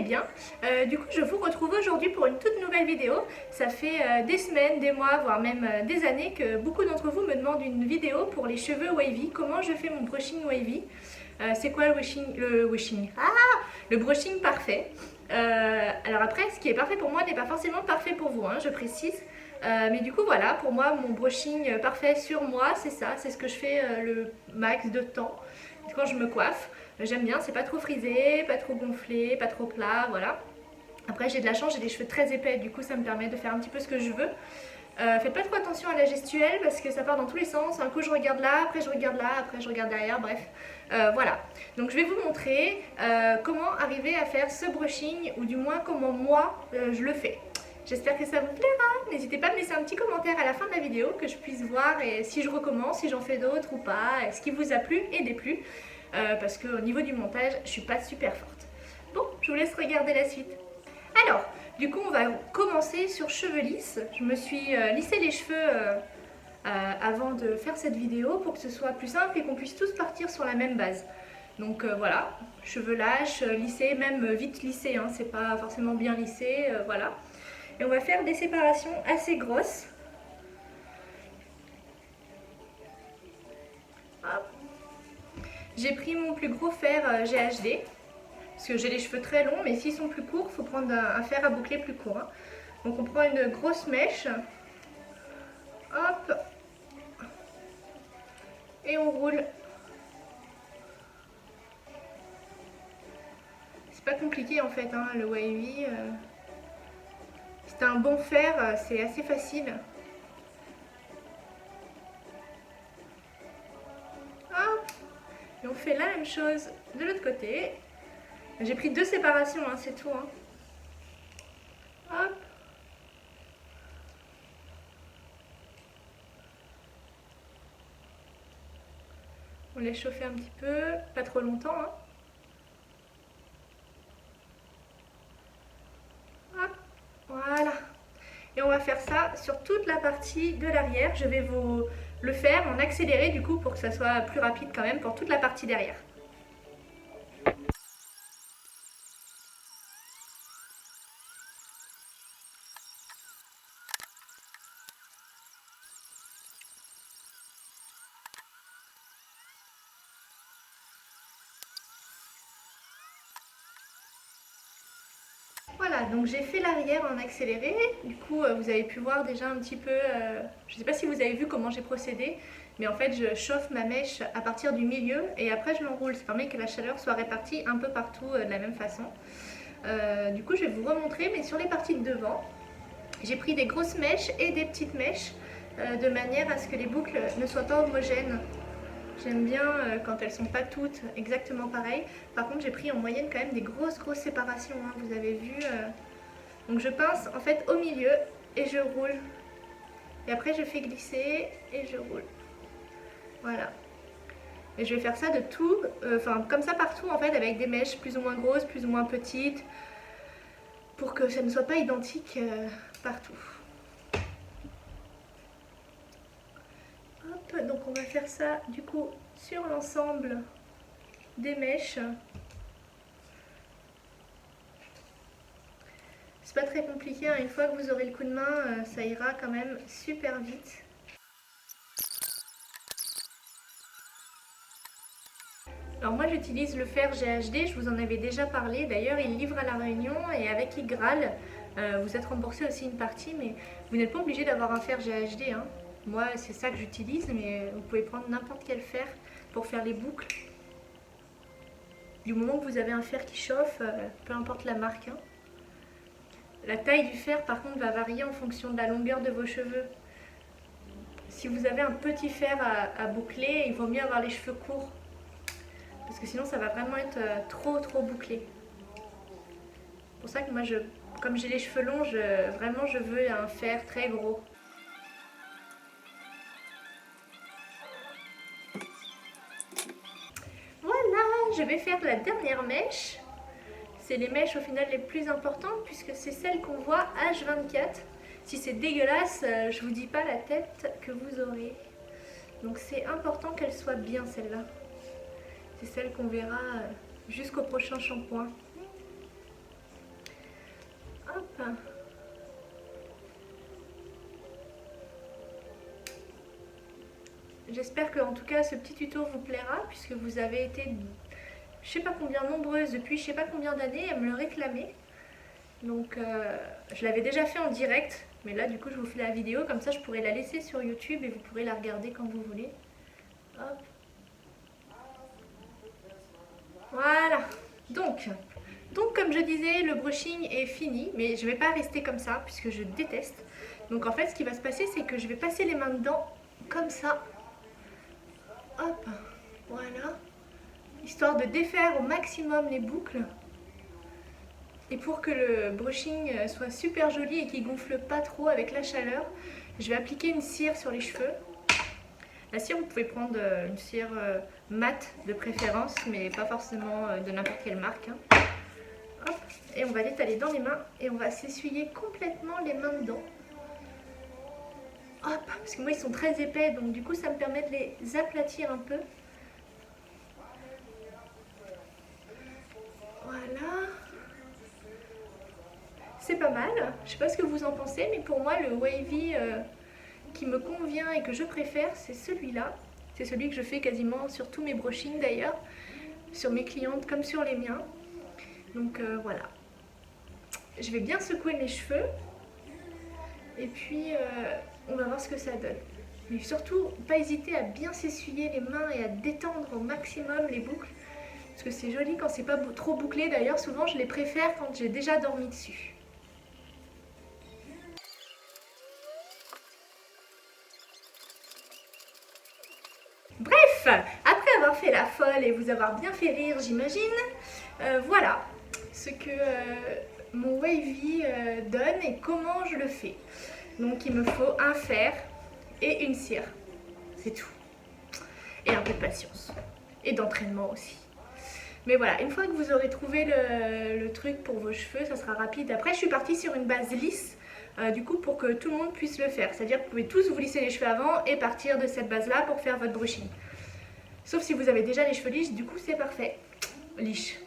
bien. Du coup je vous retrouve aujourd'hui pour une toute nouvelle vidéo. Ça fait des semaines, des mois, voire même des années que beaucoup d'entre vous me demandent une vidéo pour les cheveux wavy. Comment je fais mon brushing wavy. C'est quoi le brushing parfait. Alors après, ce qui est parfait pour moi n'est pas forcément parfait pour vous, hein, je précise. Mais du coup voilà, pour moi mon brushing parfait sur moi c'est ça, c'est ce que je fais le max de temps quand je me coiffe. J'aime bien, c'est pas trop frisé, pas trop gonflé, pas trop plat, voilà. Après j'ai de la chance, j'ai des cheveux très épais, du coup ça me permet de faire un petit peu ce que je veux. Faites pas trop attention à la gestuelle parce que ça part dans tous les sens. Un coup je regarde là, après je regarde là, après je regarde derrière, bref. Voilà. Donc je vais vous montrer comment arriver à faire ce brushing, ou du moins comment moi je le fais. J'espère que ça vous plaira. N'hésitez pas à me laisser un petit commentaire à la fin de la vidéo, que je puisse voir et si je recommence, si j'en fais d'autres ou pas, ce qui vous a plu et déplu. Parce qu'au niveau du montage, je suis pas super forte. Bon, je vous laisse regarder la suite. Alors, du coup, on va commencer sur cheveux lisses. Je me suis lissé les cheveux avant de faire cette vidéo pour que ce soit plus simple et qu'on puisse tous partir sur la même base. Donc voilà, cheveux lâches, lissés, même vite lissés, hein, c'est pas forcément bien lissé, voilà. Et on va faire des séparations assez grosses. J'ai pris mon plus gros fer GHD. Parce que j'ai les cheveux très longs, mais s'ils sont plus courts, il faut prendre un fer à boucler plus court. Hein. Donc on prend une grosse mèche, hop, et on roule. C'est pas compliqué en fait, hein, le wavy. C'est un bon fer, c'est assez facile. Hop, et on fait la même chose de l'autre côté. J'ai pris 2 séparations, hein, c'est tout. Hein. Hop. On laisse chauffer un petit peu, pas trop longtemps. Hein. Hop, voilà. Et on va faire ça sur toute la partie de l'arrière. Je vais vous le faire en accéléré du coup pour que ça soit plus rapide quand même pour toute la partie derrière. Voilà, donc j'ai fait l'arrière en accéléré. Du coup, vous avez pu voir déjà un petit peu, je ne sais pas si vous avez vu comment j'ai procédé, mais en fait, je chauffe ma mèche à partir du milieu et après je l'enroule. Ça permet que la chaleur soit répartie un peu partout de la même façon. Du coup, je vais vous remontrer, mais sur les parties de devant, j'ai pris des grosses mèches et des petites mèches de manière à ce que les boucles ne soient pas homogènes. J'aime bien quand elles sont pas toutes exactement pareilles. Par contre, j'ai pris en moyenne quand même des grosses séparations, hein, vous avez vu. Donc je pince en fait au milieu et je roule. Et après je fais glisser et je roule. Voilà. Et je vais faire ça de tout, enfin comme ça partout en fait, avec des mèches plus ou moins grosses, plus ou moins petites, pour que ça ne soit pas identique partout. Hop, donc on va faire ça du coup sur l'ensemble des mèches. C'est pas très compliqué, hein. Une fois que vous aurez le coup de main, ça ira quand même super vite. Alors moi j'utilise le fer GHD, je vous en avais déjà parlé, d'ailleurs il livre à La Réunion et avec Igral, vous êtes remboursé aussi une partie, mais vous n'êtes pas obligé d'avoir un fer GHD. Hein. Moi c'est ça que j'utilise, mais vous pouvez prendre n'importe quel fer pour faire les boucles. Du moment que vous avez un fer qui chauffe, peu importe la marque. Hein. La taille du fer par contre va varier en fonction de la longueur de vos cheveux. Si vous avez un petit fer à boucler, il vaut mieux avoir les cheveux courts. Parce que sinon ça va vraiment être trop bouclé. C'est pour ça que moi, comme j'ai les cheveux longs, vraiment je veux un fer très gros. Voilà, je vais faire la dernière mèche. C'est les mèches au final les plus importantes puisque c'est celles qu'on voit H24. Si c'est dégueulasse, je vous dis pas la tête que vous aurez. Donc c'est important qu'elle soit bien celle-là. C'est celle qu'on verra jusqu'au prochain shampoing. J'espère que en tout cas ce petit tuto vous plaira puisque vous avez été je sais pas combien nombreuses depuis je sais pas combien d'années à me le réclamer. Donc je l'avais déjà fait en direct, mais là du coup je vous fais la vidéo, comme ça je pourrai la laisser sur YouTube et vous pourrez la regarder quand vous voulez. Hop. Voilà. Donc comme je disais, le brushing est fini, mais je ne vais pas rester comme ça puisque je déteste. Donc en fait ce qui va se passer, c'est que je vais passer les mains dedans comme ça. Hop, voilà. Histoire de défaire au maximum les boucles. Et pour que le brushing soit super joli et qu'il gonfle pas trop avec la chaleur, je vais appliquer une cire sur les cheveux. La cire, vous pouvez prendre une cire mate de préférence, mais pas forcément de n'importe quelle marque. Hop, et on va l'étaler dans les mains et on va s'essuyer complètement les mains dedans. Hop, parce que moi ils sont très épais, donc du coup ça me permet de les aplatir un peu. Voilà. C'est pas mal, je sais pas ce que vous en pensez, mais pour moi le wavy qui me convient et que je préfère, c'est celui-là. C'est celui que je fais quasiment sur tous mes brushings d'ailleurs, sur mes clientes comme sur les miens. Donc voilà. Je vais bien secouer mes cheveux et puis on va voir ce que ça donne. Mais surtout, pas hésiter à bien s'essuyer les mains et à détendre au maximum les boucles. Parce que c'est joli quand c'est pas trop bouclé. D'ailleurs, souvent je les préfère quand j'ai déjà dormi dessus. Bref, après avoir fait la folle et vous avoir bien fait rire, j'imagine, voilà ce que mon wavy donne et comment je le fais. Donc il me faut un fer et une cire, c'est tout. Et un peu de patience et d'entraînement aussi. Mais voilà, une fois que vous aurez trouvé le truc pour vos cheveux, ça sera rapide. Après, je suis partie sur une base lisse, du coup, pour que tout le monde puisse le faire. C'est-à-dire que vous pouvez tous vous lisser les cheveux avant et partir de cette base-là pour faire votre brushing. Sauf si vous avez déjà les cheveux lisses, du coup, c'est parfait. Lisse.